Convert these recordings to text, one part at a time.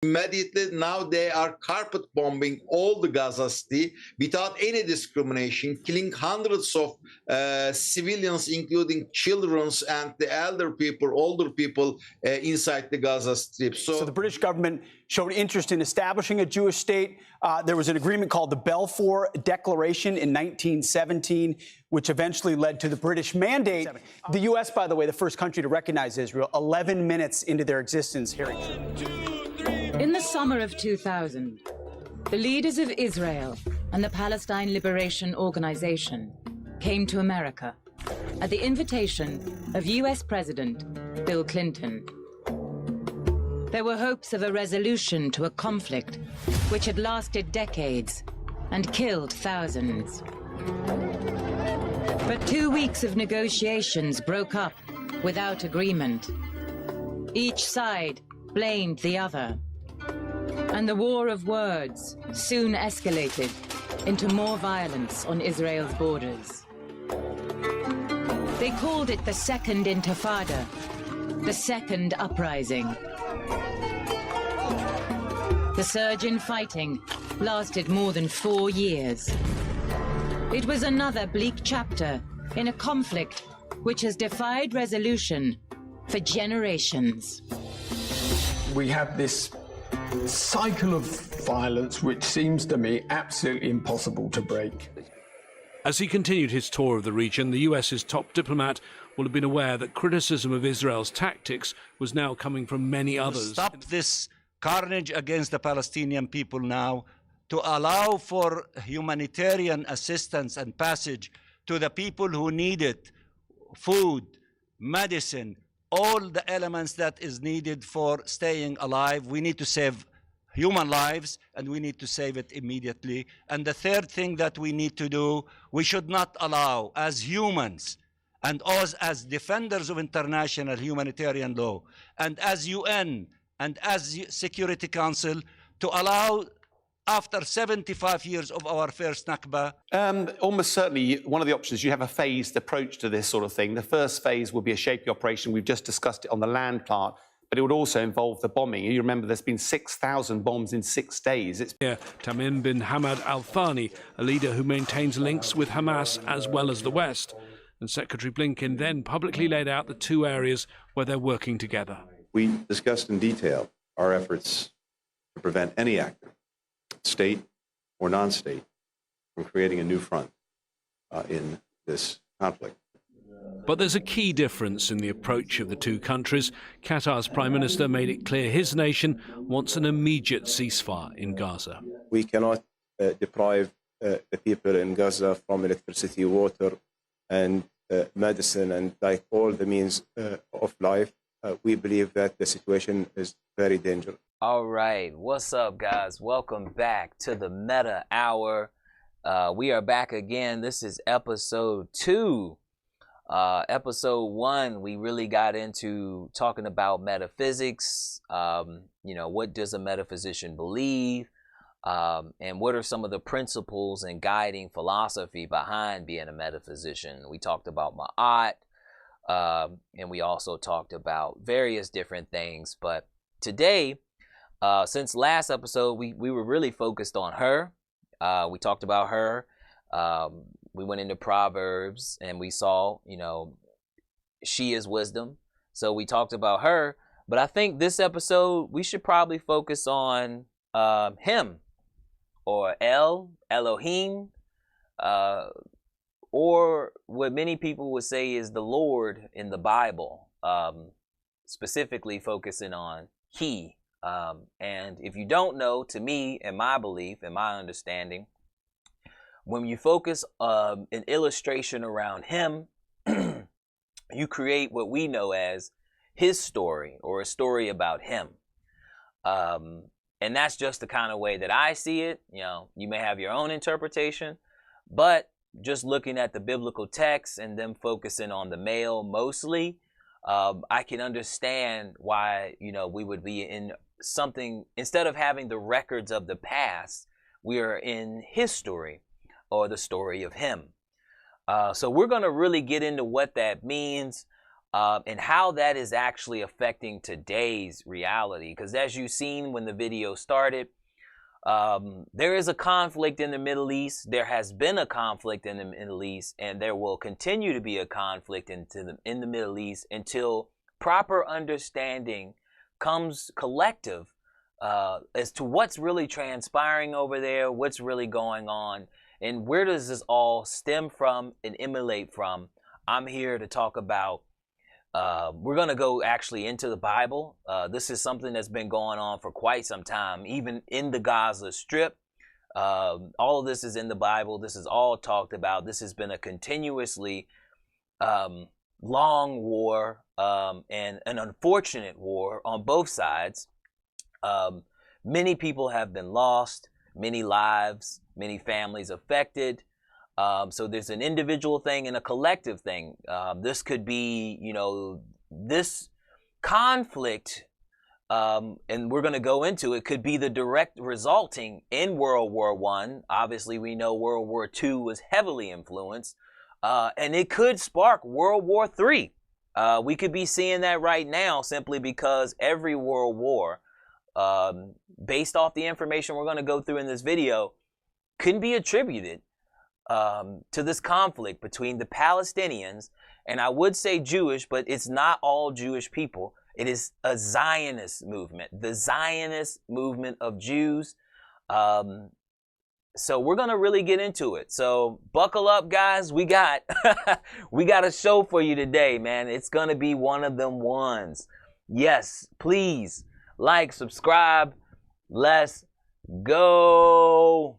Immediately now they are carpet bombing all the Gaza City without any discrimination, killing hundreds of civilians, including children and the elder people, older people inside the Gaza Strip. So the British government showed interest in establishing a Jewish state. There was an agreement called the Balfour Declaration in 1917, which eventually led to the British Mandate. The U.S., by the way, the first country to recognize Israel, 11 minutes into their existence. Here. In the summer of 2000, the leaders of Israel and the Palestine Liberation Organization came to America at the invitation of U.S. President Bill Clinton. There were hopes of a resolution to a conflict which had lasted decades and killed thousands. But 2 weeks of negotiations broke up without agreement. Each side blamed the other. And the war of words soon escalated into more violence on Israel's borders. They called it the Second Intifada, the Second Uprising. The surge in fighting lasted more than 4 years. It was another bleak chapter in a conflict which has defied resolution for generations. We have this cycle of violence which seems to me absolutely impossible to break. As he continued his tour of the region, the US's top diplomat will have been aware that criticism of Israel's tactics was now coming from many others. Stop this carnage against the Palestinian people now, to allow for humanitarian assistance and passage to the people who need it, food, medicine, all the elements that is needed for staying alive. We need to save human lives, and we need to save it immediately. And the third thing that we need to do, we should not allow, as humans and as defenders of international humanitarian law, and as UN and as Security Council, to allow, after 75 years of our first Nakba. Almost certainly, one of the options, you have a phased approach to this sort of thing. The first phase will be a shaky operation. We've just discussed it on the land part, but it would also involve the bombing. You remember there's been 6,000 bombs in 6 days. Tamim bin Hamad al-Thani, a leader who maintains links with Hamas as well as the West. And Secretary Blinken then publicly laid out the 2 areas where they're working together. We discussed in detail our efforts to prevent any actor, state or non-state, from creating a new front in this conflict. But there's a key difference in the approach of the 2 countries. Qatar's Prime Minister made it clear his nation wants an immediate ceasefire in Gaza. We cannot deprive the people in Gaza from electricity, water, and medicine, and like all the means of life. We believe that the situation is very dangerous. All right, what's up, guys? Welcome back to the MetaHour. We are back again. This is episode 2. Episode 1, we really got into talking about metaphysics. You know, what does a metaphysician believe? And what are some of the principles and guiding philosophy behind being a metaphysician? We talked about Ma'at, and we also talked about various different things. But today, since last episode, we were really focused on her. We talked about her. We went into Proverbs, and we saw, you know, she is wisdom. So we talked about her. But I think this episode, we should probably focus on him, or Elohim, or what many people would say is the Lord in the Bible, specifically focusing on he. And if you don't know, to me, in my belief, in my understanding, when you focus an illustration around him, you create what we know as his story, or a story about him. And that's just the kind of way that I see it. You know, you may have your own interpretation, but just looking at the biblical text and them focusing on the male mostly, I can understand why, you know, we would be in something, instead of having the records of the past, we are in his story, or the story of him. So we're going to really get into what that means. and how that is actually affecting today's reality. Because as you've seen when the video started, there is a conflict in the Middle East. There has been a conflict in the Middle East, and there will continue to be a conflict in the Middle East until proper understanding comes collective as to what's really transpiring over there, what's really going on, and where does this all stem from and emulate from. I'm here to talk about, we're going to go actually into the Bible. This is something that's been going on for quite some time, even in the Gaza Strip. All of this is in the Bible. This is all talked about. This has been a continuously long war, and an unfortunate war on both sides. Many people have been lost, many lives, many families affected. So there's an individual thing and a collective thing. This could be, you know, this conflict, and we're going to go into it, could be the direct resulting in World War I. Obviously, we know World War II was heavily influenced, and it could spark World War III. We could be seeing that right now simply because every world war, based off the information we're going to go through in this video, can be attributed to this conflict between the Palestinians, and I would say Jewish, but it's not all Jewish people. It is a Zionist movement, the Zionist movement of Jews. So we're going to really get into it. So buckle up, guys. We got we got a show for you today, man. It's going to be one of them ones. Yes, please like, subscribe. Let's go.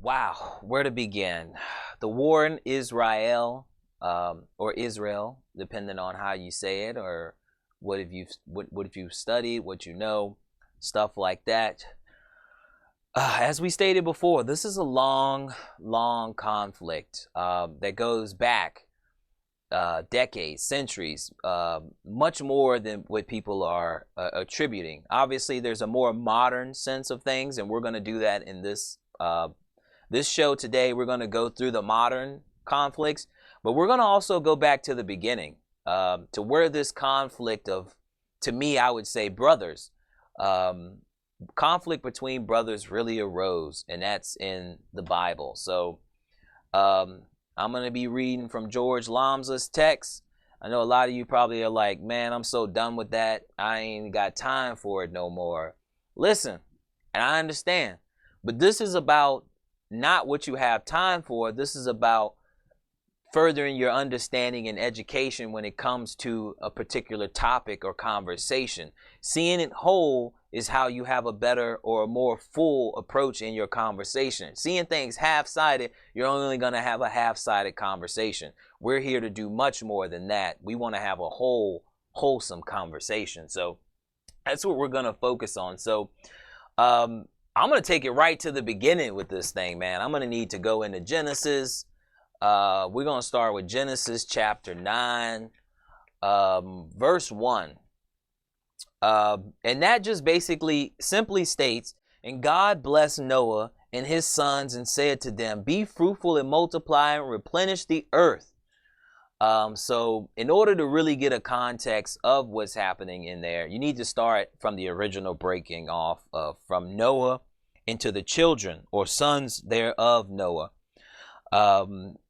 Wow, where to begin? The war in Israel, or Israel, depending on how you say it, or what have you studied, what you know, stuff like that. As we stated before, this is a long conflict that goes back decades, centuries, much more than what people are attributing. Obviously, there's a more modern sense of things, and we're going to do that in this this show today. We're going to go through the modern conflicts, but we're going to also go back to the beginning, to where this conflict of, to me, I would say brothers, conflict between brothers really arose, and that's in the Bible. So I'm going to be reading from George Lamza's text. I know a lot of you probably are like, man, I'm so done with that. I ain't got time for it no more. Listen, and I understand, but this is about not what you have time for. This is about furthering your understanding and education when it comes to a particular topic or conversation. Seeing it whole is how you have a better or a more full approach in your conversation. Seeing things half-sided, you're only going to have a half-sided conversation. We're here to do much more than that. We want to have a wholesome conversation. So that's what we're going to focus on. So I'm going to take it right to the beginning with this thing, man. I'm going to need to go into Genesis. We're going to start with Genesis chapter 9, verse 1. And that just basically simply states, "And God blessed Noah and his sons and said to them, be fruitful and multiply and replenish the earth." So in order to really get a context of what's happening in there, you need to start from the original breaking off of from Noah into the children or sons thereof Noah.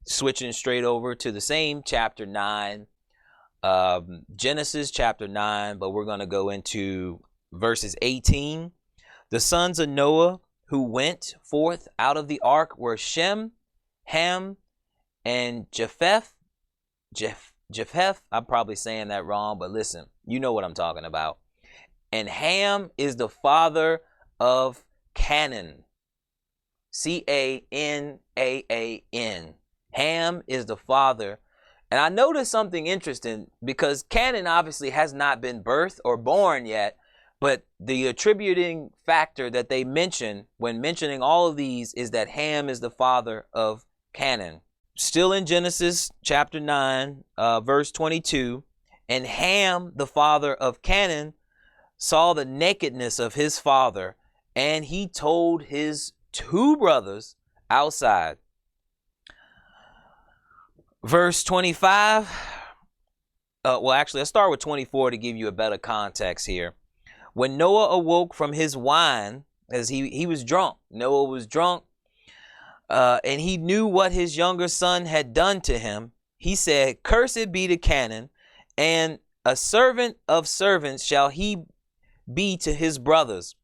Switching straight over to the same chapter 9, Genesis chapter 9, but we're going to go into verses 18. "The sons of Noah who went forth out of the ark were Shem, Ham, and Japheth. Japheth, I'm probably saying that wrong, but listen, you know what I'm talking about. And Ham is the father of Canaan. Canaan. Ham is the father. And I noticed something interesting because Canaan obviously has not been birthed or born yet, but the attributing factor that they mention when mentioning all of these is that Ham is the father of Canaan. Still in Genesis chapter 9, verse 22, and Ham, the father of Canaan, saw the nakedness of his father, and he told his 2 brothers outside. Verse 25. Well, actually, let's start with 24 to give you a better context here. When Noah awoke from his wine, as he was drunk, Noah was drunk, and he knew what his younger son had done to him, he said, "Cursed be to Canaan, and a servant of servants shall he be to his brothers."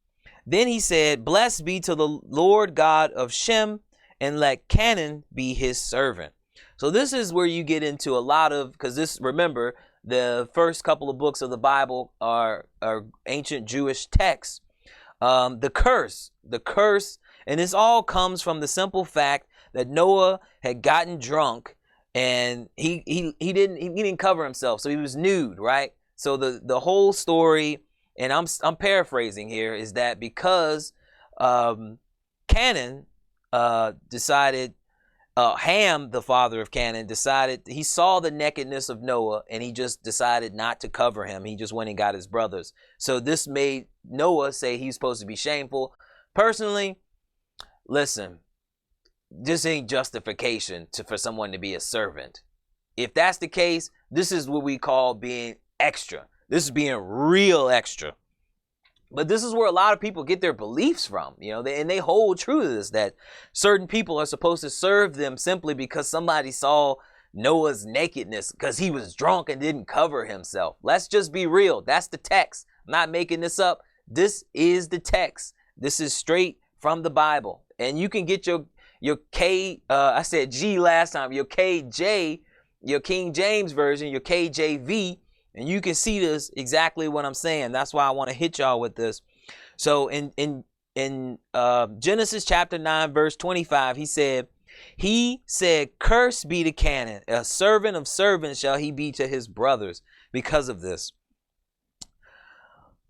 Then he said, "Blessed be to the Lord God of Shem, and let Canaan be his servant." So this is where you get into a lot of, because this, remember, the first couple of books of the Bible are ancient Jewish texts. The curse, and this all comes from the simple fact that Noah had gotten drunk and he didn't cover himself, so he was nude, right? So the whole story, and I'm paraphrasing here, is that because Canaan decided. Ham, the father of Canaan, decided, he saw the nakedness of Noah and he just decided not to cover him. He just went and got his brothers. So this made Noah say he's supposed to be shameful. Personally, listen, this ain't justification for someone to be a servant. If that's the case, this is what we call being extra. This is being real extra. But this is where a lot of people get their beliefs from, and they hold true to this, that certain people are supposed to serve them simply because somebody saw Noah's nakedness because he was drunk and didn't cover himself. Let's just be real. That's the text. I'm not making this up. This is the text. This is straight from the Bible. And you can get your I said G last time, your KJ, your King James Version, your KJV, and you can see this exactly what I'm saying. That's why I want to hit y'all with this. So in Genesis chapter 9, verse 25, he said, "Cursed be to Canaan, a servant of servants shall he be to his brothers," because of this.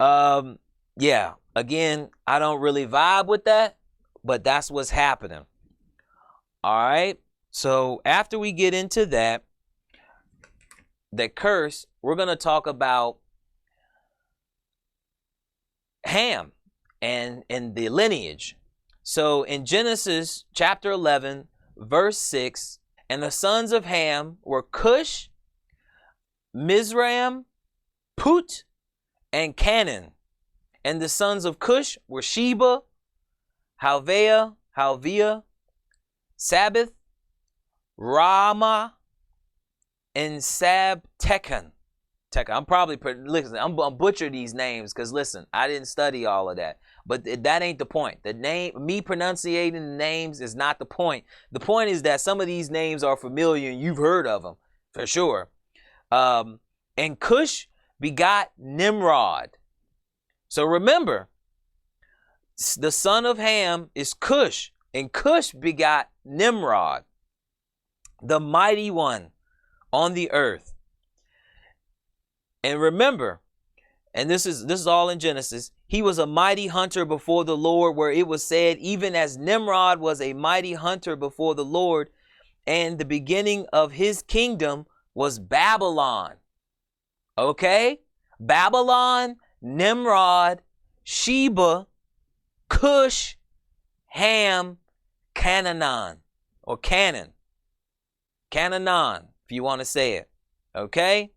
Yeah, again, I don't really vibe with that, but that's what's happening. All right. So after we get into that curse, we're going to talk about Ham and the lineage. So in Genesis chapter 11, verse 6, and the sons of Ham were Cush, Mizraim, Put, and Canaan. And the sons of Cush were Sheba, Halvea, Sabbath, Rama, and Sabtecan. I'm probably, listen, I'm butcher these names because, listen, I didn't study all of that. But that ain't the point. Me pronunciating the names is not the point. The point is that some of these names are familiar and you've heard of them, for sure. And Cush begot Nimrod. So remember, the son of Ham is Cush, and Cush begot Nimrod, the mighty one on the earth. And remember, and this is all in Genesis, he was a mighty hunter before the Lord, where it was said, even as Nimrod was a mighty hunter before the Lord, and the beginning of his kingdom was Babylon. Okay? Babylon, Nimrod, Sheba, Cush, Ham, Canaan, or Canaan, if you want to say it. Okay?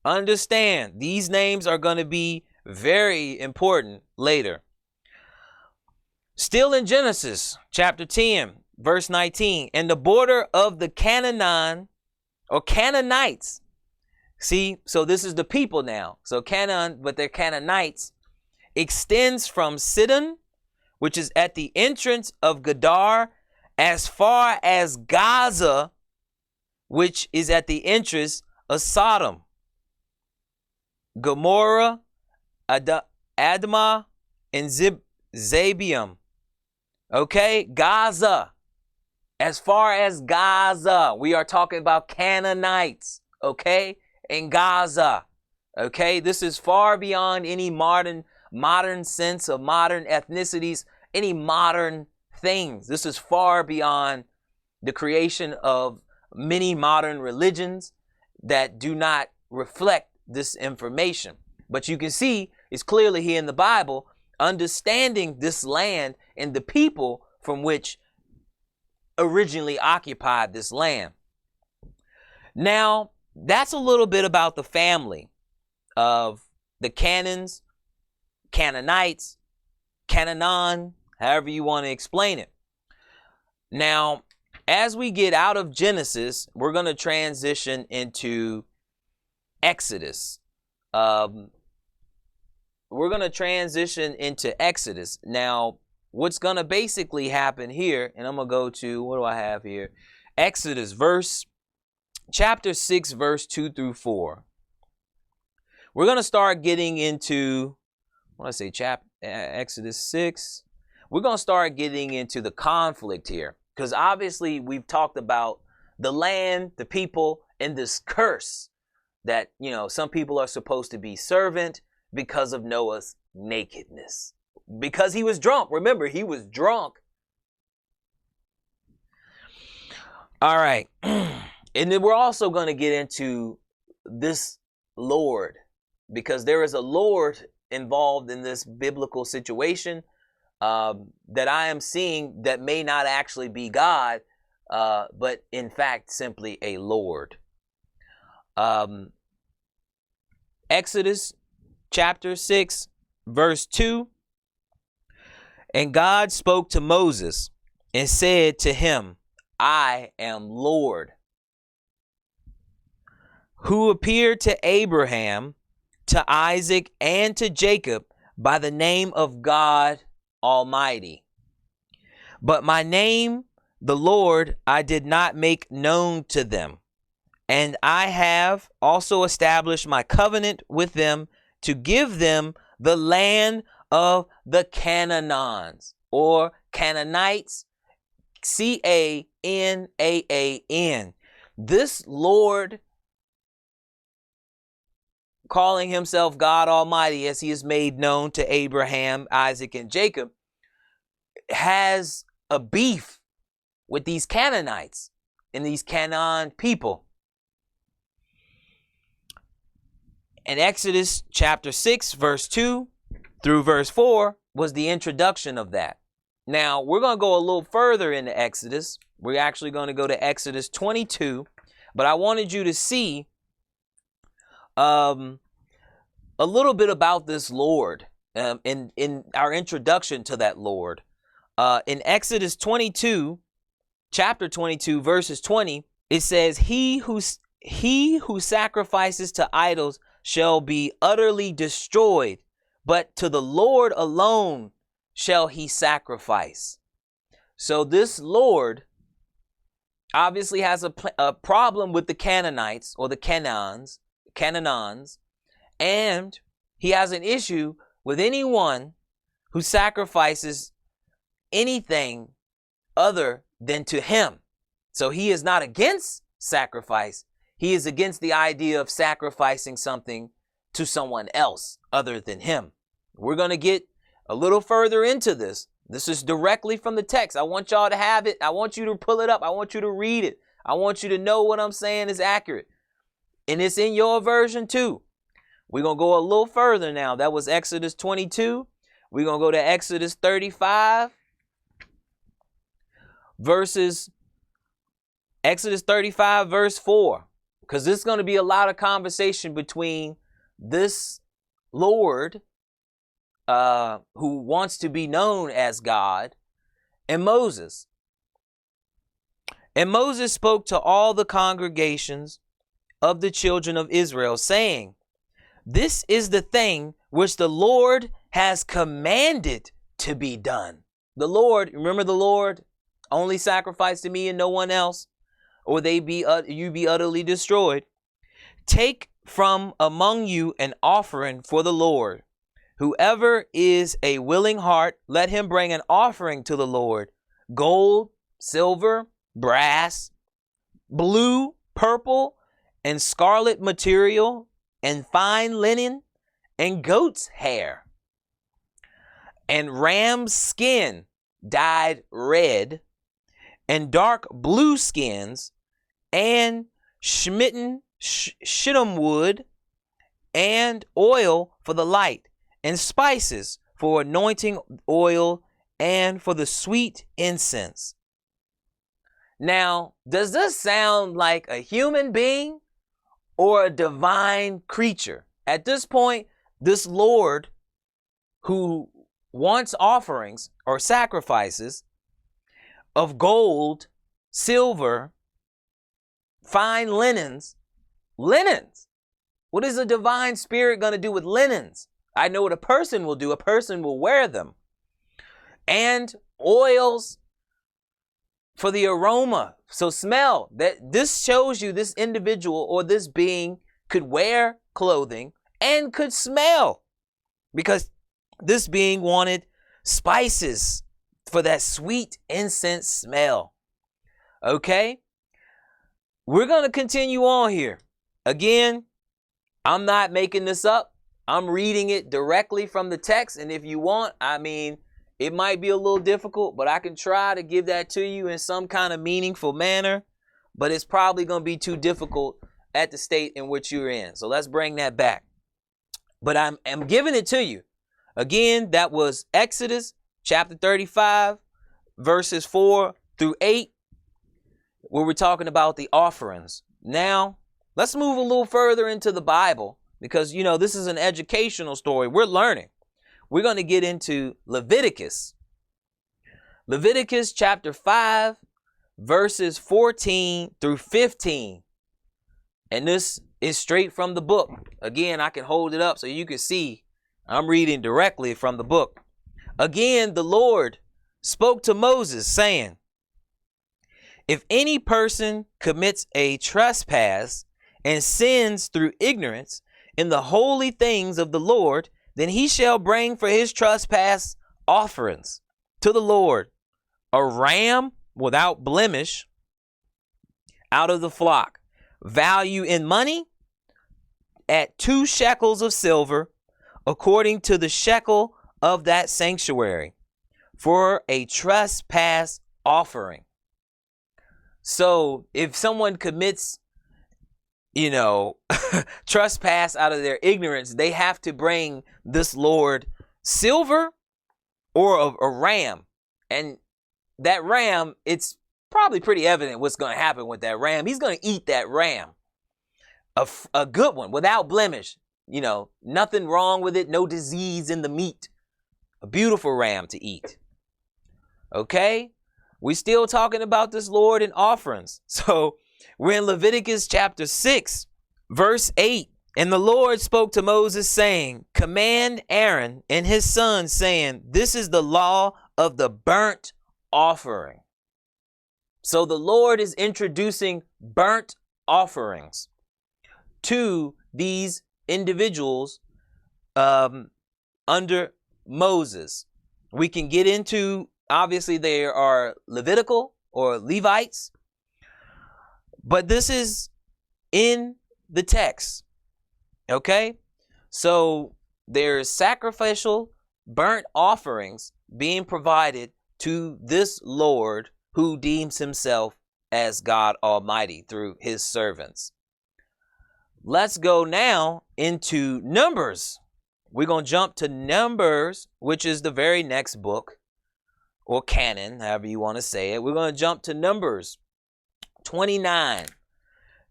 Understand, these names are going to be very important later. Still in Genesis chapter 10, verse 19, and the border of the Canaan or Canaanites. See, so this is the people now. So Canaan, but they're Canaanites, extends from Sidon, which is at the entrance of Gadar, as far as Gaza, which is at the entrance of Sodom, Gomorrah, Admah, and Zebium. Okay, Gaza. As far as Gaza, we are talking about Canaanites, okay, in Gaza. Okay, this is far beyond any modern sense of modern ethnicities, any modern things. This is far beyond the creation of many modern religions that do not reflect this information. But you can see it's clearly here in the Bible, understanding this land and the people from which originally occupied this land. Now, that's a little bit about the family of the Canaanites, Canaan, however you want to explain it. Now, as we get out of Genesis, we're going to transition into Exodus. We're going to transition into Exodus. Now, what's going to basically happen here, and I'm going to go to, what do I have here? Exodus chapter 6, verse 2 through 4. We're going to start getting into, Exodus 6. We're going to start getting into the conflict here, because obviously we've talked about the land, the people, and this curse that, some people are supposed to be servant because of Noah's nakedness. Because he was drunk. Remember, he was drunk. All right. And then we're also going to get into this Lord, because there is a Lord involved in this biblical situation that I am seeing that may not actually be God, but in fact simply a Lord. Exodus chapter 6, verse 2. And God spoke to Moses and said to him, I am Lord, who appeared to Abraham, to Isaac, and to Jacob by the name of God Almighty. But my name, the Lord, I did not make known to them. And I have also established my covenant with them to give them the land of the Canaanites, or Canaanites, Canaan. This Lord, calling himself God Almighty, as he is made known to Abraham, Isaac, and Jacob, has a beef with these Canaanites and these Canaan people. And Exodus chapter 6, verse 2 through verse 4 was the introduction of that. Now, we're going to go a little further into Exodus. We're actually going to go to Exodus 22, but I wanted you to see a little bit about this Lord in our introduction to that Lord. In Exodus 22, chapter 22, verses 20, it says, He who sacrifices to idols shall be utterly destroyed, but to the Lord alone shall he sacrifice. So this Lord obviously has a problem with the Canaanites, or the Canaans, and he has an issue with anyone who sacrifices anything other than to him. So he is not against sacrifice. He is against the idea of sacrificing something to someone else other than him. We're going to get a little further into this. This is directly from the text. I want y'all to have it. I want you to pull it up. I want you to read it. I want you to know what I'm saying is accurate. And it's in your version too. We're going to go a little further now. That was Exodus 22. We're going to go to Exodus 35. Exodus 35, verse 4. Because there's going to be a lot of conversation between this Lord, who wants to be known as God, and Moses. And Moses spoke to all the congregations of the children of Israel, saying, This is the thing which the Lord has commanded to be done. The Lord, remember the Lord, only sacrifice to me and no one else, or you be utterly destroyed. Take from among you an offering for the Lord. Whoever is a willing heart, let him bring an offering to the Lord, gold, silver, brass, blue, purple, and scarlet material, and fine linen, and goat's hair, and ram's skin dyed red, and dark blue skins, and shittim wood, and oil for the light, and spices for anointing oil, and for the sweet incense. Now, does this sound like a human being or a divine creature? At this point, this Lord who wants offerings or sacrifices of gold, silver, fine linens. What is a divine spirit going to do with linens? I know what a person will do. A person will wear them. And oils for the aroma. So smell. That this shows you this individual or this being could wear clothing and could smell, because this being wanted spices for that sweet incense smell. Okay? We're going to continue on here. Again, I'm not making this up. I'm reading it directly from the text. And if you want, I mean, it might be a little difficult, but I can try to give that to you in some kind of meaningful manner. But it's probably going to be too difficult at the state in which you're in. So let's bring that back. But I'm giving it to you. Again, that was Exodus chapter 35, verses 4 through 8, where we're talking about the offerings. Now, let's move a little further into the Bible, because, you know, this is an educational story. We're learning. We're going to get into Leviticus. Leviticus chapter 5, verses 14 through 15. And this is straight from the book. Again, I can hold it up so you can see I'm reading directly from the book. Again, the Lord spoke to Moses, saying, if any person commits a trespass and sins through ignorance in the holy things of the Lord, then he shall bring for his trespass offerings to the Lord, a ram without blemish out of the flock, value in money at 2 shekels of silver, according to the shekel of that sanctuary, for a trespass offering. So if someone commits, you know, trespass out of their ignorance, they have to bring this Lord silver or a ram. And that ram, it's probably pretty evident what's going to happen with that ram. He's going to eat that ram. A good one, without blemish. You know, nothing wrong with it, no disease in the meat. A beautiful ram to eat. Okay? We're still talking about this Lord and offerings. So we're in Leviticus chapter 6, verse 8. And the Lord spoke to Moses, saying, command Aaron and his sons, saying, this is the law of the burnt offering. So the Lord is introducing burnt offerings to these individuals under Moses. We can get into, obviously there are Levitical or Levites, but this is in the text. Okay? So there's sacrificial burnt offerings being provided to this Lord who deems himself as God Almighty through his servants. Let's go now into Numbers. We're going to jump to Numbers, which is the very next book, or canon, however you want to say it. We're going to jump to Numbers 29.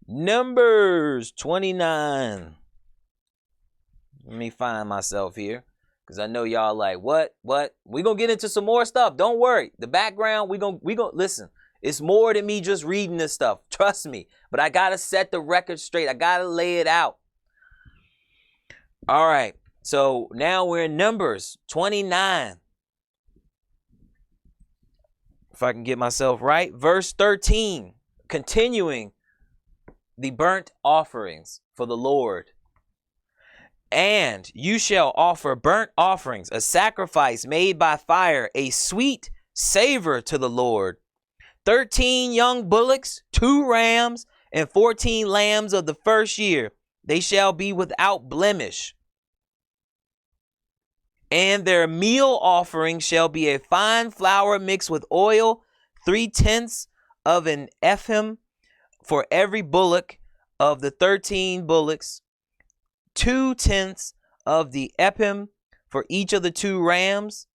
Numbers 29. Let me find myself here, because I know y'all like, what? We're going to get into some more stuff. Don't worry. The background, we're going to listen. It's more than me just reading this stuff. Trust me. But I got to set the record straight. I got to lay it out. All right. So now we're in Numbers 29. If I can get myself right. Verse 13. Continuing the burnt offerings for the Lord. And you shall offer burnt offerings, a sacrifice made by fire, a sweet savor to the Lord. 13 young bullocks, 2 rams, and 14 lambs of the first year. They shall be without blemish. And their meal offering shall be a fine flour mixed with oil, 3/10 of an ephah for every bullock of the 13 bullocks, 2/10 of the ephah for each of the 2 rams.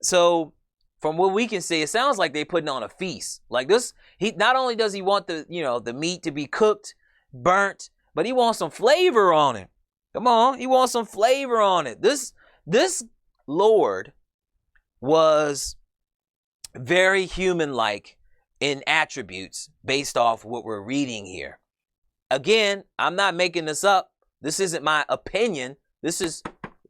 So from what we can see, it sounds like they're putting on a feast. Like this, he not only does he want the meat to be cooked, burnt, but he wants some flavor on it. Come on, he wants some flavor on it. This Lord was very human-like in attributes based off what we're reading here. Again, I'm not making this up. This isn't my opinion. This is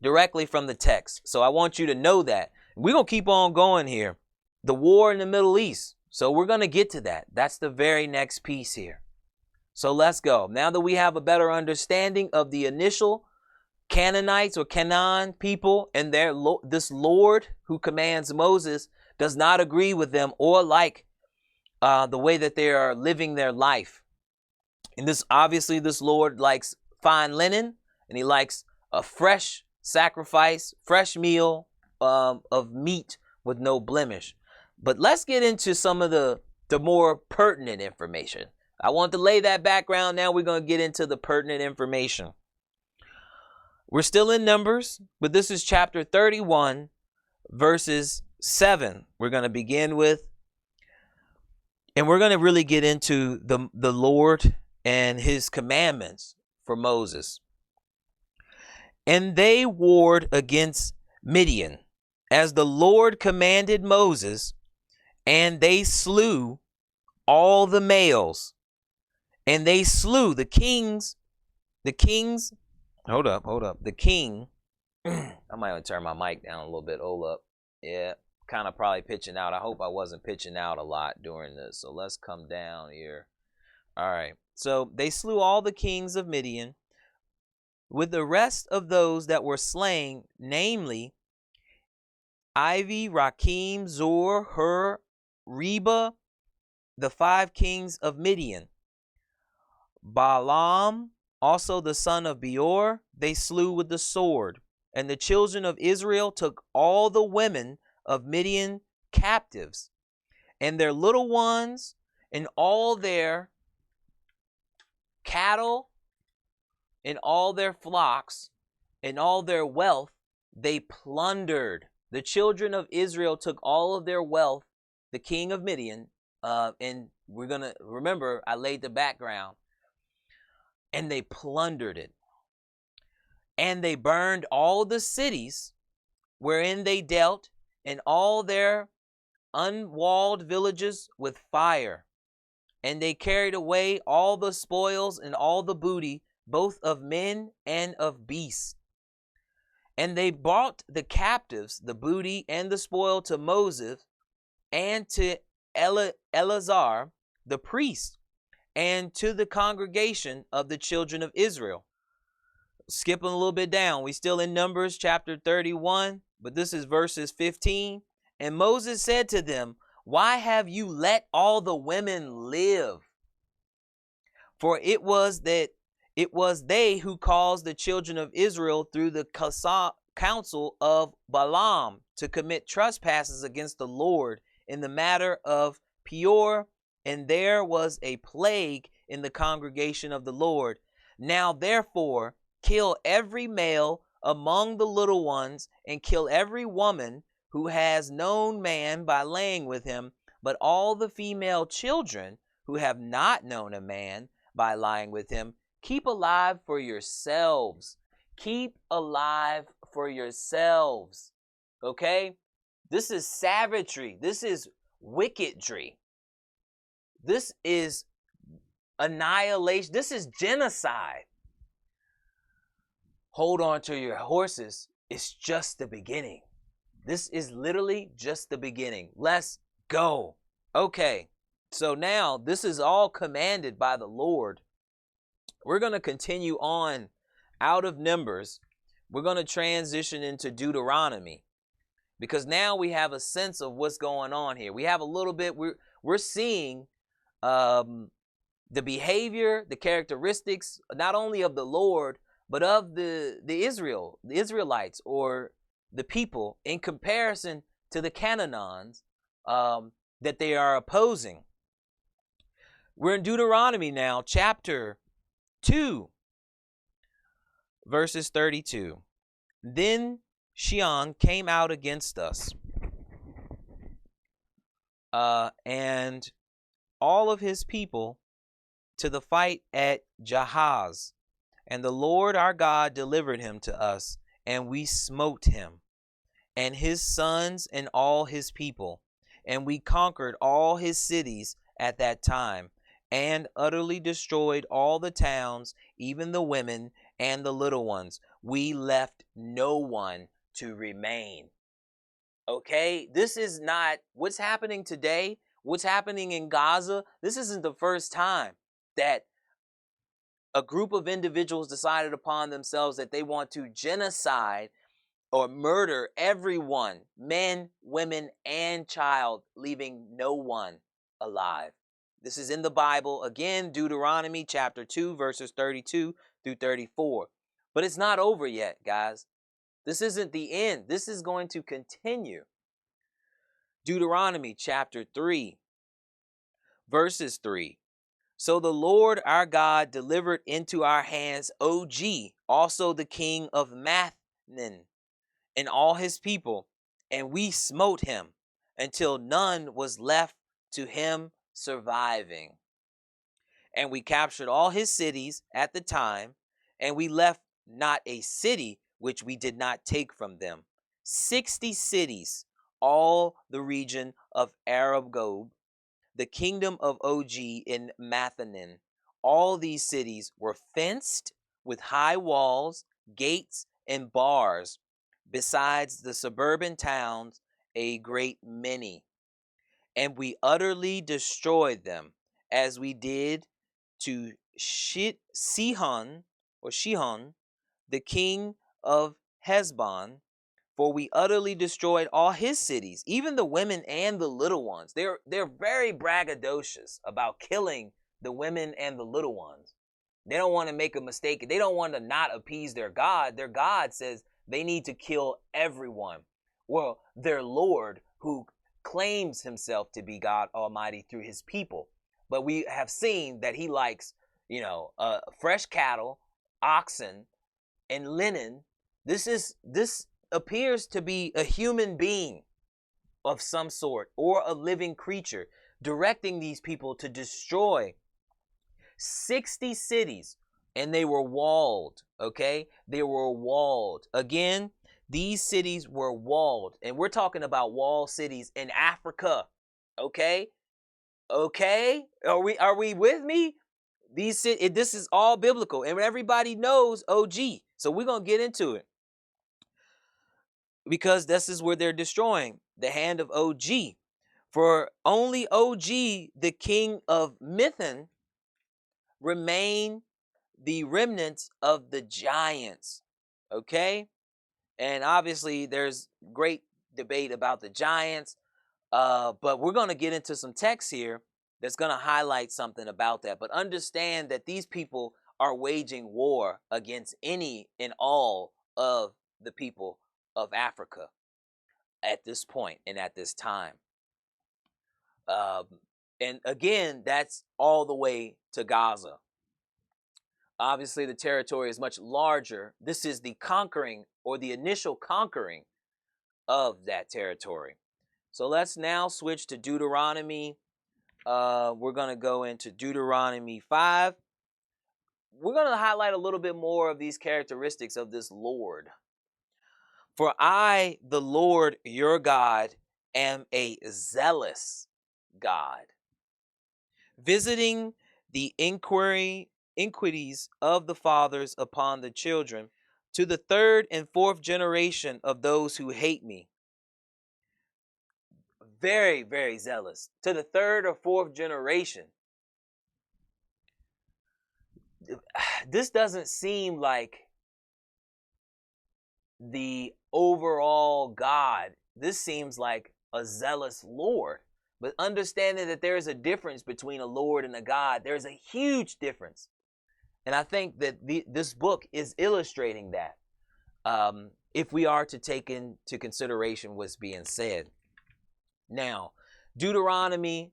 directly from the text. So I want you to know that. We're going to keep on going here. The war in the Middle East. So we're going to get to that. That's the very next piece here. So let's go. Now that we have a better understanding of the initial Canaanites or Canaan people and this Lord who commands Moses does not agree with them or like the way that they are living their life. And this Lord likes fine linen, and he likes a fresh sacrifice, fresh meal of meat with no blemish. But let's get into some of the more pertinent information. I want to lay that background. Now we're going to get into the pertinent information. We're still in Numbers, but this is chapter 31, verses 7. We're going to begin with, and we're going to really get into the Lord and his commandments for Moses. And they warred against Midian, as the Lord commanded Moses, and they slew all the males, and they slew the kings. Hold up. The king, I might want to turn my mic down a little bit. Hold up. Yeah, kind of probably pitching out. I hope I wasn't pitching out a lot during this. So let's come down here. All right. So they slew all the kings of Midian with the rest of those that were slain, namely Ivy, Rakim, Zor, Hur, Reba, the 5 kings of Midian. Balaam, also the son of Beor, they slew with the sword. And the children of Israel took all the women of Midian captives, and their little ones, and all their cattle, and all their flocks, and all their wealth, they plundered. The children of Israel took all of their wealth, the king of Midian, and we're going to remember, I laid the background, and they plundered it. And they burned all the cities wherein they dealt, and all their unwalled villages with fire. And they carried away all the spoils and all the booty, both of men and of beasts. And they brought the captives, the booty and the spoil, to Moses and to Eleazar the priest, and to the congregation of the children of Israel. Skipping a little bit down, we still in Numbers chapter 31, but this is verses 15. And Moses said to them, why have you let all the women live? For it was they who caused the children of Israel through the counsel of Balaam to commit trespasses against the Lord in the matter of Peor, and there was a plague in the congregation of the Lord. Now therefore kill every male among the little ones, and kill every woman who has known man by laying with him, but all the female children who have not known a man by lying with him, keep alive for yourselves. Keep alive for yourselves. Okay? This is savagery. This is wickedry. This is annihilation. This is genocide. Hold on to your horses. It's just the beginning. This is literally just the beginning. Let's go. Okay, so now this is all commanded by the Lord. We're going to continue on out of Numbers, we're going to transition into Deuteronomy, because now we have a sense of what's going on here. We have a little bit, we're seeing the behavior, the characteristics, not only of the Lord, but of the Israelites, or the people, in comparison to the Canaanites that they are opposing. We're in Deuteronomy now, chapter 2, verses 32. Then Shion came out against us, and all of his people, to the fight at Jahaz. And the Lord our God delivered him to us, and we smote him, and his sons, and all his people. And we conquered all his cities at that time, and utterly destroyed all the towns, even the women and the little ones. We left no one to remain. Okay, this is not what's happening today, what's happening in Gaza. This isn't the first time that a group of individuals decided upon themselves that they want to genocide or murder everyone, men, women, and child, leaving no one alive. This is in the Bible, again, Deuteronomy chapter 2, verses 32 through 34. But it's not over yet, guys. This isn't the end. This is going to continue. Deuteronomy chapter 3, verses 3. So the Lord our God delivered into our hands Og, also the king of Mathnan, and all his people, and we smote him until none was left to him surviving. And we captured all his cities at the time, and we left not a city which we did not take from them. 60 cities, all the region of Arab-Gob, the kingdom of Og in Mathanan. All these cities were fenced with high walls, gates, and bars, besides the suburban towns, a great many. And we utterly destroyed them, as we did to Sihon, the king of Heshbon, for we utterly destroyed all his cities, even the women and the little ones. They're very braggadocious about killing the women and the little ones. They don't want to make a mistake. They don't want to not appease their God. Their God says they need to kill everyone. Well, their Lord, who claims himself to be God Almighty through his people. But we have seen that he likes, fresh cattle, oxen, and linen. This appears to be a human being of some sort, or a living creature, directing these people to destroy 60 cities, and they were walled, okay? They were walled. Again, these cities were walled, and we're talking about walled cities in Africa, okay? Okay? Are we with me? This is all biblical, and everybody knows OG. So we're going to get into it, because this is where they're destroying the hand of Og. For only Og, the king of Mithan, remain the remnants of the giants. Okay? And obviously there's great debate about the giants, but we're going to get into some text here that's going to highlight something about that. But understand that these people are waging war against any and all of the people of Africa at this point and at this time. And again, that's all the way to Gaza. Obviously, the territory is much larger. This is the conquering, or the initial conquering of that territory. So let's now switch to Deuteronomy. We're going to go into Deuteronomy 5. We're going to highlight a little bit more of these characteristics of this Lord. For I, the Lord your God, am a zealous God, visiting the iniquities of the fathers upon the children, to the third and fourth generation of those who hate me. Very, very zealous. To the third or fourth generation. This doesn't seem like the overall God. This seems like a zealous Lord. But understanding that there is a difference between a Lord and a God, there's a huge difference. And I think that this book is illustrating that, if we are to take into consideration what's being said. Now, Deuteronomy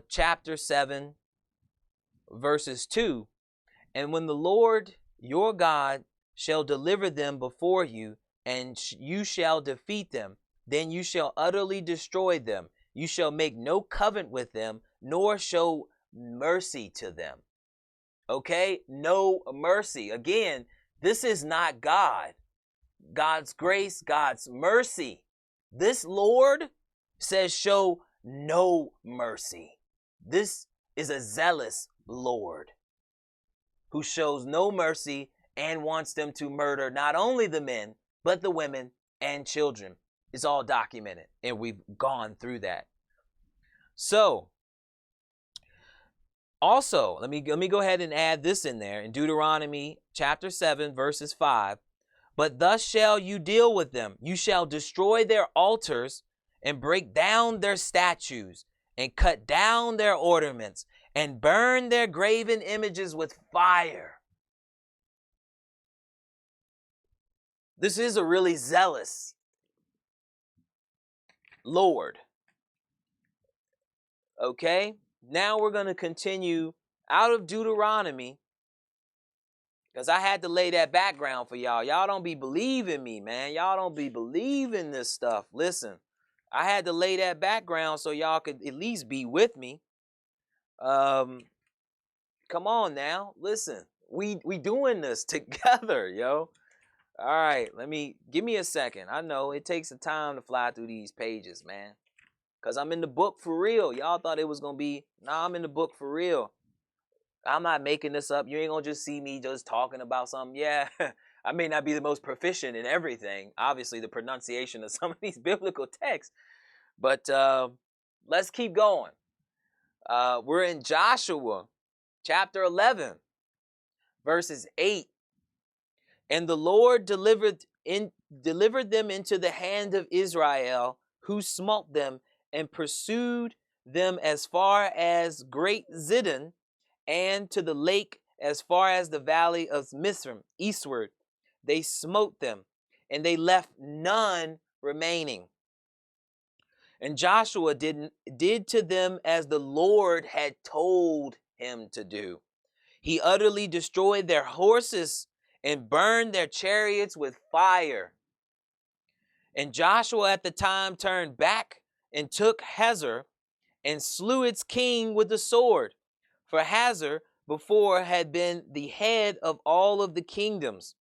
chapter 7, verses 2, and when the Lord your God shall deliver them before you, and you shall defeat them, then you shall utterly destroy them. You shall make no covenant with them, nor show mercy to them. Okay? No mercy. Again, this is not God. God's grace, God's mercy. This Lord says show no mercy. This is a zealous Lord who shows no mercy and wants them to murder not only the men, but the women and children. It's all documented, and we've gone through that. So, also, let me go ahead and add this in there in Deuteronomy chapter 7, verses 5. But thus shall you deal with them. You shall destroy their altars and break down their statues and cut down their ornaments and burn their graven images with fire. This is a really zealous Lord. Okay, now we're going to continue out of Deuteronomy, because I had to lay that background for y'all. Y'all don't be believing me, man. Y'all don't be believing this stuff. Listen, I had to lay that background so y'all could at least be with me. Come on now. Listen, we doing this together, yo. All right, give me a second. I know it takes some time to fly through these pages, man. Because I'm in the book for real. Y'all thought it was going to be, I'm in the book for real. I'm not making this up. You ain't going to just see me just talking about something. Yeah, I may not be the most proficient in everything. Obviously, the pronunciation of some of these biblical texts. But let's keep going. We're in Joshua chapter 11, verses 8. And the Lord delivered them into the hand of Israel, who smote them and pursued them as far as Great Zidon, and to the lake as far as the valley of Mithrim, eastward. They smote them, and they left none remaining. And Joshua did to them as the Lord had told him to do. He utterly destroyed their horses and burned their chariots with fire. And Joshua at the time turned back and took Hazor and slew its king with the sword. For Hazor before had been the head of all of the kingdoms.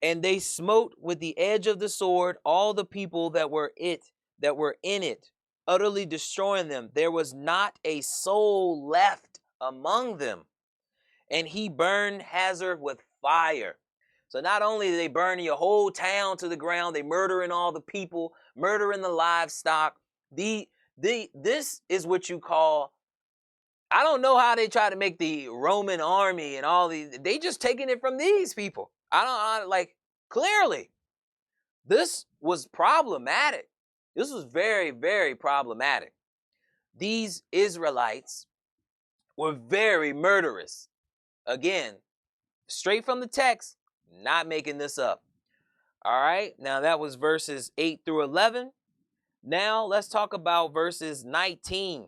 And they smote with the edge of the sword all the people that were in it, utterly destroying them. There was not a soul left among them. And he burned Hazor with fire. So not only did they burn your whole town to the ground, they murdering all the people, murdering the livestock. This is what you call, I don't know how they try to make the Roman army and all these, they just taking it from these people. Clearly, this was problematic. This was very, very problematic. These Israelites were very murderous. Again, straight from the text, not making this up. All right, now that was verses 8 through 11. Now let's talk about verses 19.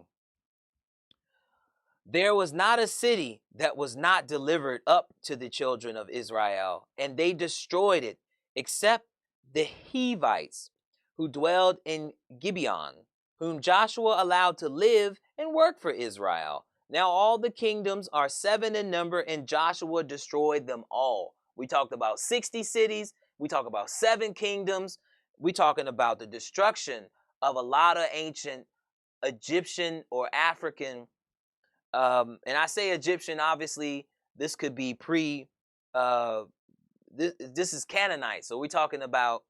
There was not a city that was not delivered up to the children of Israel, and they destroyed it, except the Hivites who dwelled in Gibeon, whom Joshua allowed to live and work for Israel. Now all the kingdoms are 7 in number, and Joshua destroyed them all. We talked about 60 cities. We talk about 7 kingdoms. We're talking about the destruction of a lot of ancient Egyptian or African, and I say Egyptian, obviously, this could be this is Canaanite. So we're talking about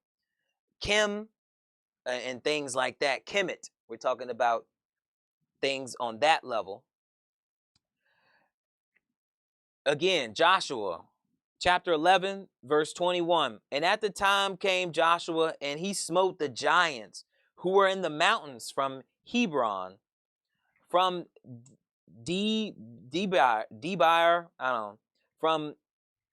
Kim and things like that. Kemet. We're talking about things on that level. Again, Joshua chapter 11, verse 21. And at the time came Joshua, and he smote the giants who were in the mountains from Hebron, from Debir, I don't know, from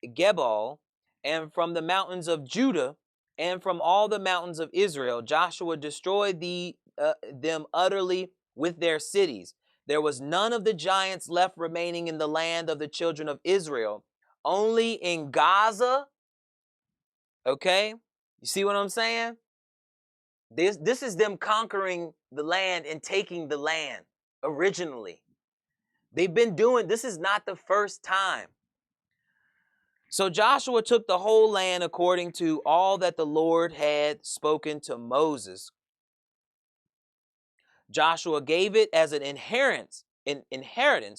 Gebal, and from the mountains of Judah, and from all the mountains of Israel. Joshua destroyed them utterly with their cities. There was none of the giants left remaining in the land of the children of Israel, only in Gaza. Okay? You see what I'm saying? This is them conquering the land and taking the land originally. They've been doing, this is not the first time. So Joshua took the whole land according to all that the Lord had spoken to Moses. Joshua gave it as an inheritance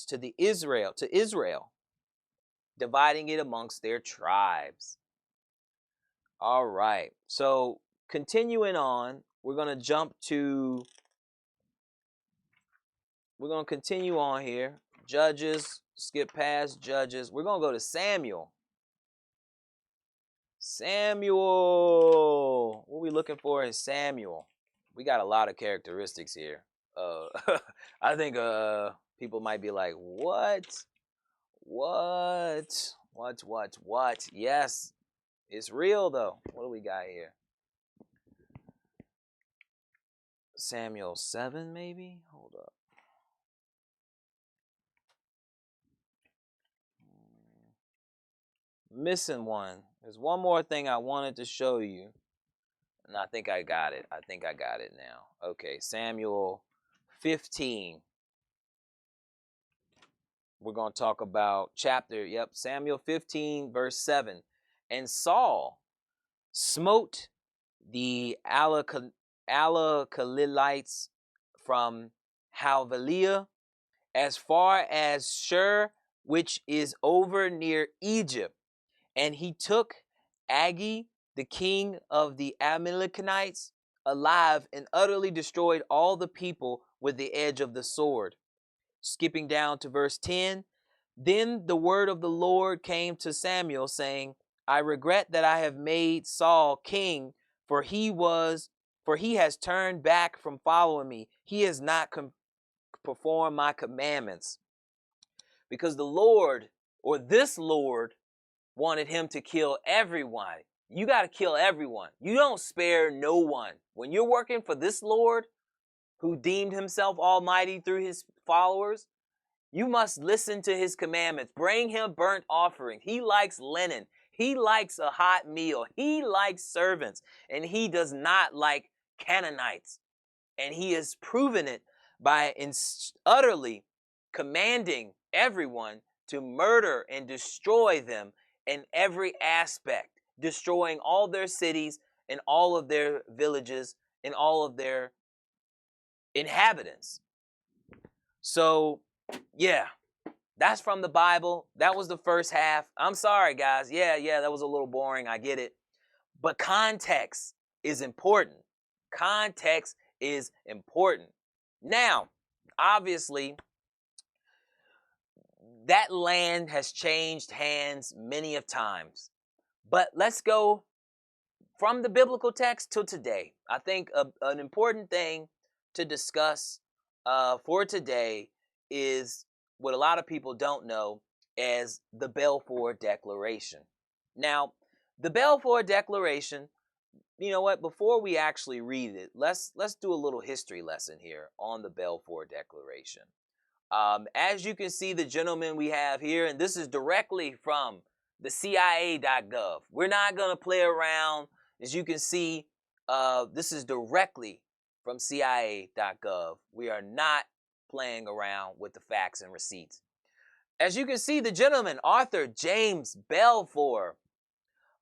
to Israel, dividing it amongst their tribes. All right. So continuing on, we're going to continue on here. Judges, skip past Judges. We're going to go to Samuel. Samuel. What we looking for is Samuel. We got a lot of characteristics here. I think people might be like, what? Yes, it's real though. What do we got here? Samuel 7, maybe? Hold up. Missing one. There's one more thing I wanted to show you. And I think I got it. I think I got it now. Okay, Samuel 15. We're going to talk about Samuel 15, verse 7. And Saul smote the Amalekelites from Havilah as far as Shur, which is over near Egypt. And he took Agi, the king of the Amalekites, alive and utterly destroyed all the people with the edge of the sword. Skipping down to verse 10. Then the word of the Lord came to Samuel, saying, I regret that I have made Saul king, for he has turned back from following me. He has not performed my commandments. Because the Lord, or this Lord, wanted him to kill everyone. You got to kill everyone. You don't spare no one. When you're working for this Lord, who deemed himself almighty through his followers, you must listen to his commandments. Bring him burnt offering. He likes linen. He likes a hot meal. He likes servants. And he does not like Canaanites. And he has proven it by utterly commanding everyone to murder and destroy them in every aspect, destroying all their cities and all of their villages and all of their inhabitants. So, yeah, that's from the Bible. That was the first half. I'm sorry, guys. Yeah, that was a little boring. I get it. But context is important. Context is important. Now, obviously, that land has changed hands many of times. But let's go from the biblical text to today. I think an important thing to discuss for today is what a lot of people don't know as the Balfour Declaration. Now, the Balfour Declaration, you know what? Before we actually read it, let's do a little history lesson here on the Balfour Declaration. As you can see, the gentleman we have here, and this is directly from the CIA.gov. We're not going to play around. As you can see, this is directly from CIA.gov. We are not playing around with the facts and receipts. As you can see, the gentleman, Arthur James Balfour,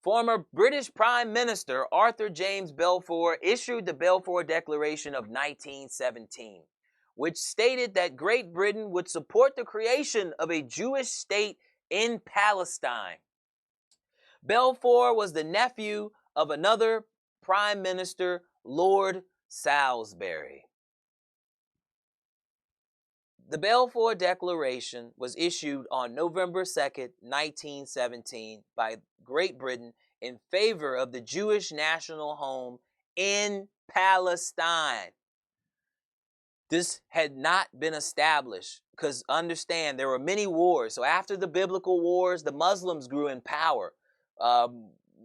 former British Prime Minister Arthur James Balfour, issued the Balfour Declaration of 1917, which stated that Great Britain would support the creation of a Jewish state in Palestine. Balfour was the nephew of another Prime Minister, Lord Salisbury. The Balfour Declaration was issued on November 2nd, 1917 by Great Britain in favor of the Jewish national home in Palestine. This had not been established because understand there were many wars. So after the biblical wars, the Muslims grew in power.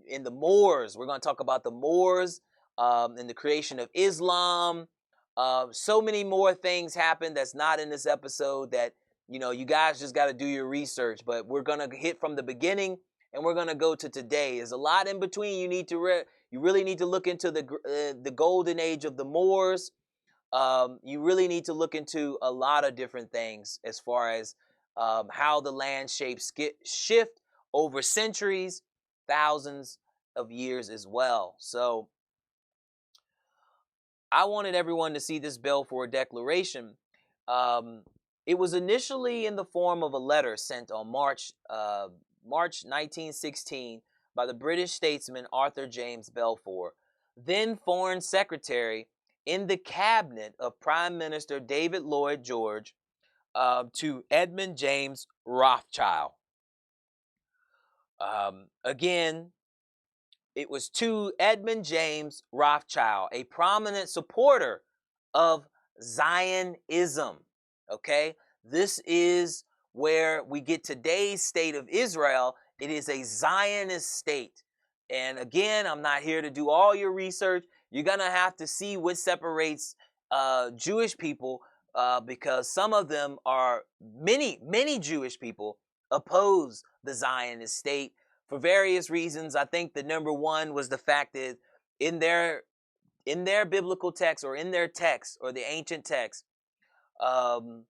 In the Moors, we're going to talk about the Moors and the creation of Islam. So many more things happened that's not in this episode that, you know, you guys just got to do your research. But we're going to hit from the beginning and we're going to go to today. There's a lot in between. You need to you really need to look into the golden age of the Moors. You really need to look into a lot of different things as far as how the landscapes shift over centuries, thousands of years as well. So I wanted everyone to see this Balfour Declaration. It was initially in the form of a letter sent on March 1916 by the British statesman Arthur James Balfour, then Foreign Secretary in the cabinet of Prime Minister David Lloyd George, to Edmund James Rothschild. Again, it was to Edmund James Rothschild, a prominent supporter of Zionism. Okay, this is where we get today's state of Israel. It is a Zionist state. And again, I'm not here to do all your research. You're going to have to see what separates Jewish people because some of them are, many Jewish people oppose the Zionist state for various reasons. I think the number one was the fact that in their biblical text or in their text or the ancient text, the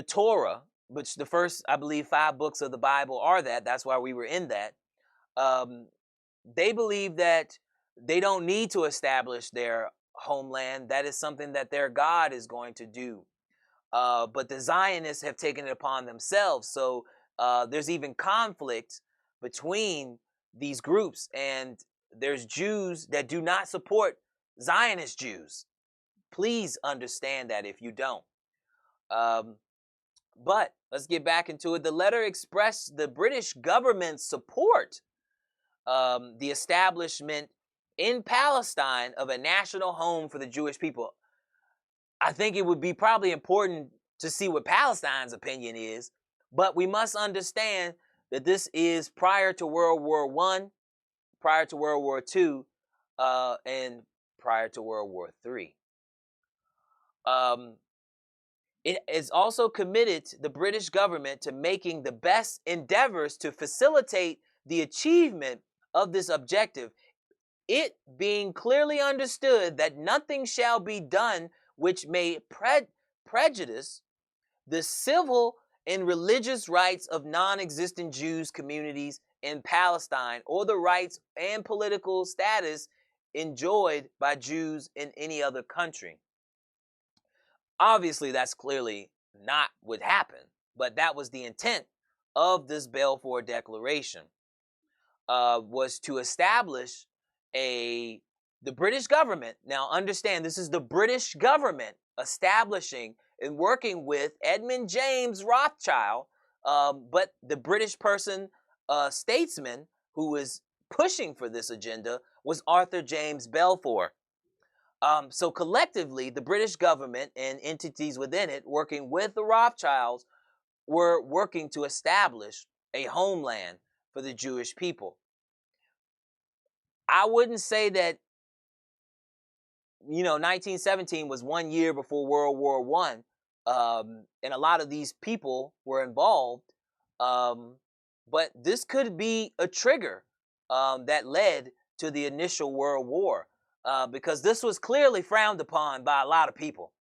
Torah, which the first, I believe, 5 books of the Bible are that. That's why we were in that. They believe that they don't need to establish their homeland. That is something that their God is going to do. But the Zionists have taken it upon themselves. So there's even conflict between these groups. And there's Jews that do not support Zionist Jews. Please understand that if you don't. But let's get back into it. The letter expressed the British government's support the establishment in Palestine of a national home for the Jewish people. I think it would be probably important to see what Palestine's opinion is, but we must understand that this is prior to World War I, prior to World War II, and prior to World War III. It is also committed, the British government, to making the best endeavors to facilitate the achievement of this objective, it being clearly understood that nothing shall be done which may prejudice the civil and religious rights of non-existent Jews communities in Palestine or the rights and political status enjoyed by Jews in any other country. Obviously, that's clearly not what happened, but that was the intent of this Balfour Declaration, was to establish the British government. Now, understand, this is the British government establishing and working with Edmund James Rothschild, but the British statesman who was pushing for this agenda was Arthur James Balfour. So collectively, the British government and entities within it working with the Rothschilds were working to establish a homeland for the Jewish people. I wouldn't say that, 1917 was 1 year before World War I, and a lot of these people were involved, but this could be a trigger that led to the initial World War. Because this was clearly frowned upon by a lot of people.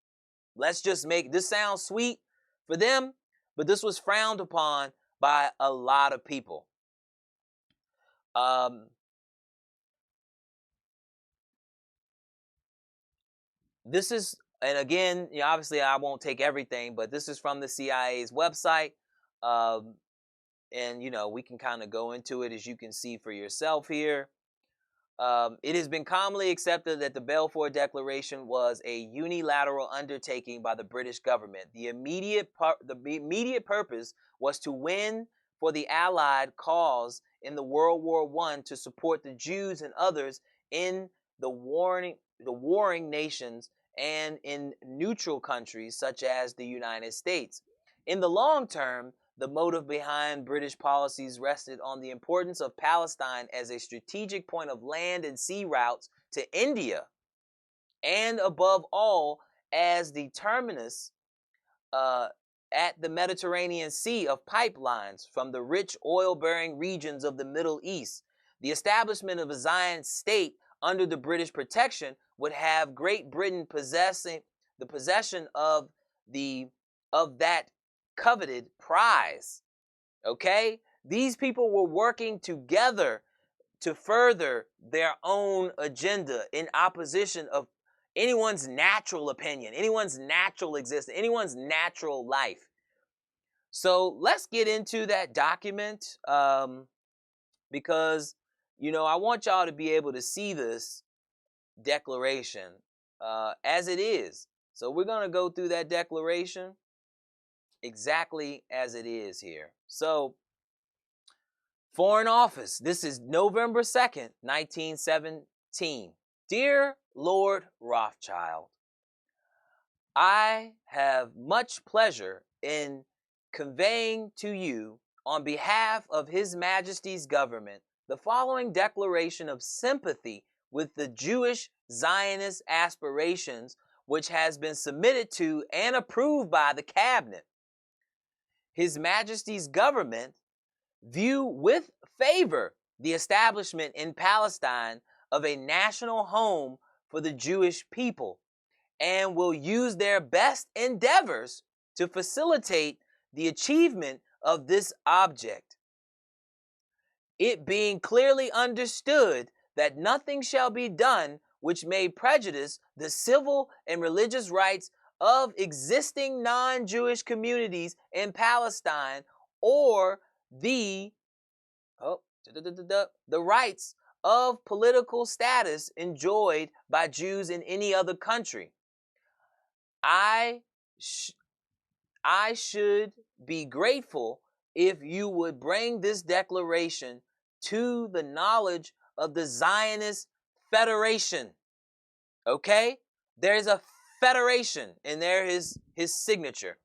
Let's just make this sound sweet for them, but this was frowned upon by a lot of people. This is, and again, obviously I won't take everything, but this is from the CIA's website. And, we can kind of go into it as you can see for yourself here. It has been commonly accepted that the Balfour Declaration was a unilateral undertaking by the British government. The immediate purpose was to win for the Allied cause in the World War I to support the Jews and others in the warring nations and in neutral countries such as the United States. In the long term, the motive behind British policies rested on the importance of Palestine as a strategic point of land and sea routes to India, and above all, as the terminus at the Mediterranean Sea of pipelines from the rich oil-bearing regions of the Middle East. The establishment of a Zionist state under the British protection would have Great Britain possessing the possession of that coveted prize. Okay? These people were working together to further their own agenda in opposition of anyone's natural opinion, anyone's natural existence, anyone's natural life. So let's get into that document because, you know, I want y'all to be able to see this declaration as it is. So we're going to go through that declaration exactly as it is here. So, Foreign Office, this is November 2nd, 1917. Dear Lord Rothschild, I have much pleasure in conveying to you, on behalf of His Majesty's government, the following declaration of sympathy with the Jewish Zionist aspirations, which has been submitted to and approved by the Cabinet. His Majesty's government view with favor the establishment in Palestine of a national home for the Jewish people, and will use their best endeavors to facilitate the achievement of this object. It being clearly understood that nothing shall be done which may prejudice the civil and religious rights of existing non-Jewish communities in Palestine, or the rights of political status enjoyed by Jews in any other country. I should be grateful if you would bring this declaration to the knowledge of the Zionist Federation. Okay? There's a federation, and there is his signature.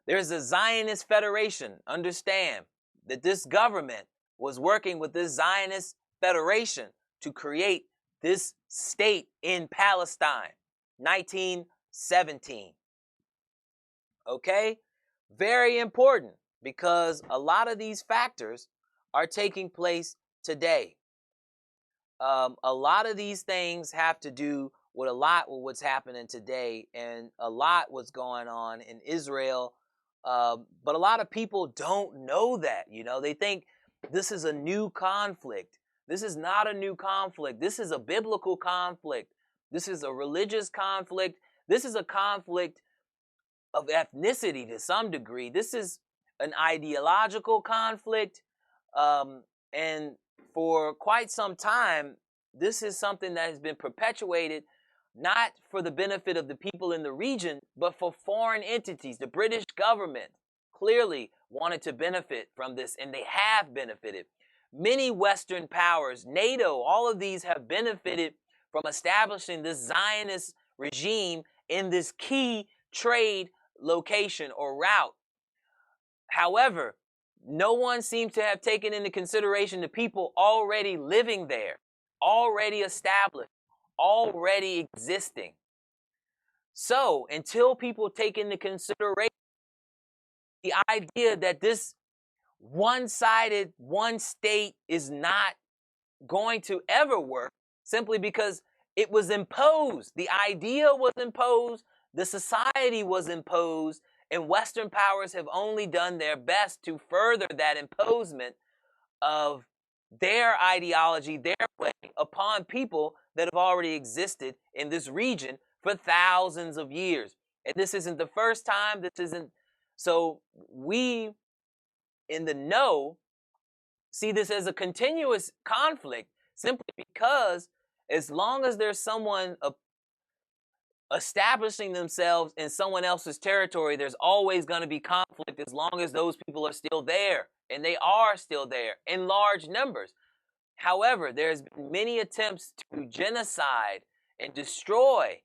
There's a Zionist Federation. Understand that this government was working with this Zionist Federation to create this state in Palestine, 1917. Okay? Very important, because a lot of these factors are taking place today. A lot of these things have to do with what's happening today, and a lot what's going on in Israel. But a lot of people don't know that. You know, they think this is a new conflict. This is not a new conflict. This is a biblical conflict. This is a religious conflict. This is a conflict of ethnicity to some degree. This is an ideological conflict. And for quite some time, this is something that has been perpetuated not for the benefit of the people in the region, but for foreign entities. The British government clearly wanted to benefit from this, and they have benefited. Many Western powers, NATO, all of these have benefited from establishing this Zionist regime in this key trade location or route. However, no one seems to have taken into consideration the people already living there, already established, already existing. So, until people take into consideration the idea that this one-sided, one state is not going to ever work, simply because it was imposed. The idea was imposed, the society was imposed, and Western powers have only done their best to further that imposement of their ideology, their way, upon people that have already existed in this region for thousands of years. And this isn't the first time, this isn't. So we, in the know, see this as a continuous conflict. simply because as long as there's someone establishing themselves in someone else's territory, there's always going to be conflict as long as those people are still there, and they are still there in large numbers. However, there's been many attempts to genocide and destroy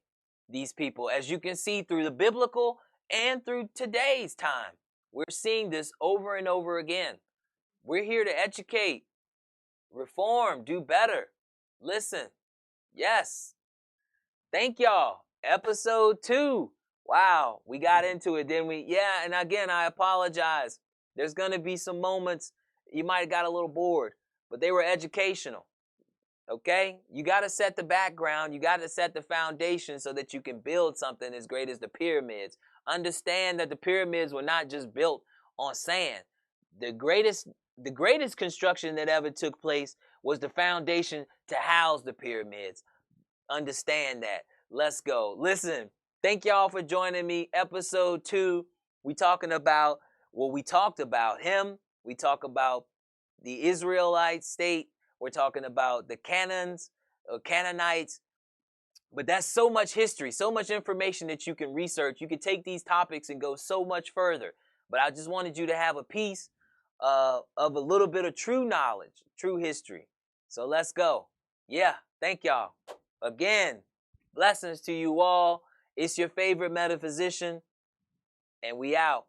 these people, as you can see through the biblical and through today's time. We're seeing this over and over again. We're here to educate, reform, do better. Listen, yes. Thank y'all. Episode 2. Wow, we got into it, didn't we? Yeah, and again, I apologize. There's going to be some moments you might have got a little bored, but they were educational. Okay? You got to set the background. You got to set the foundation so that you can build something as great as the pyramids. Understand that the pyramids were not just built on sand. The greatest construction that ever took place was the foundation to house the pyramids. Understand that. Let's go. Listen, thank y'all for joining me. Episode 2. We talked about him. We talk about the Israelite state. We're talking about the Canaanites. But that's so much history, so much information that you can research. You can take these topics and go so much further. But I just wanted you to have a piece of a little bit of true knowledge, true history. So let's go. Yeah, thank y'all. Again, blessings to you all. It's your favorite metaphysician, and we out.